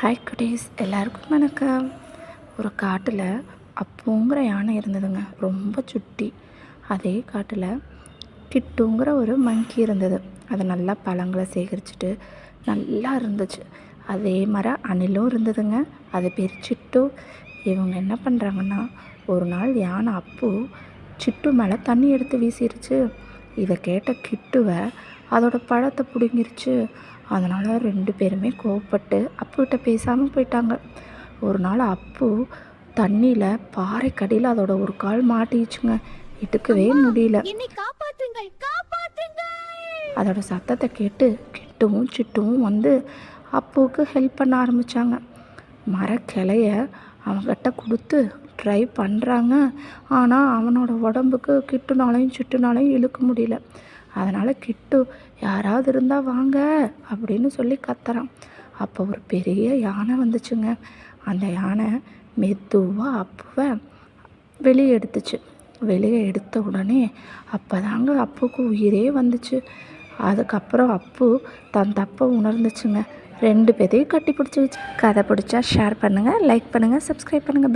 Hi குட்டீஸ், எல்லாருக்கும் வணக்கம். ஒரு காட்டில் அப்புங்கிற யானை இருந்ததுங்க. ரொம்ப சுட்டி. அதே காட்டில் கிட்டுங்கிற ஒரு மங்கி இருந்தது. அது நல்லா பழங்களை சேகரிச்சுட்டு நல்லா இருந்துச்சு. அதே மாதிரி அணிலும் இருந்ததுங்க. அது பேர் சிட்டு. இவங்க என்ன பண்ணுறாங்கன்னா, ஒரு நாள் யானை அப்பு சிட்டு மேலே தண்ணி எடுத்து வீசிருச்சு. இதை கேட்ட கிட்டுவை அதோட பழத்தை பிடுங்கிருச்சு. அதனால் 2 பேருமே கோவப்பட்டு அப்புக்கிட்ட பேசாமல் போயிட்டாங்க. ஒரு நாள் அப்பு தண்ணியில் பாறைக்கடியில் அதோட ஒரு கால் மாட்டிச்சுங்க. இடுக்கவே முடியல. அதோட சத்தத்தை கேட்டு கிட்டுவும் சிட்டுவும் வந்து அப்புவுக்கு ஹெல்ப் பண்ண ஆரம்பித்தாங்க. மரக்கிளைய அவன்கிட்ட கொடுத்து ட்ரை பண்ணுறாங்க. ஆனால் அவனோட உடம்புக்கு கிட்டுனாலையும் சிட்டுனாலையும் இழுக்க முடியல. அதனால் கிட்டு யாராவது இருந்தால் வாங்க அப்படின்னு சொல்லி கத்துறான். அப்போ ஒரு பெரிய யானை வந்துச்சுங்க. அந்த யானை மெதுவாக அப்புவை வெளியே எடுத்துச்சு. வெளியே எடுத்த உடனே அப்போ தாங்க அப்புக்கு உயிரே வந்துச்சு. அதுக்கப்புறம் அப்பு தன் தப்பை உணர்ந்துச்சுங்க. 2 பேரையும் கட்டி பிடிச்சி வச்சு. கதை பிடிச்சா ஷேர் பண்ணுங்கள், லைக் பண்ணுங்கள், சப்ஸ்கிரைப் பண்ணுங்கள்.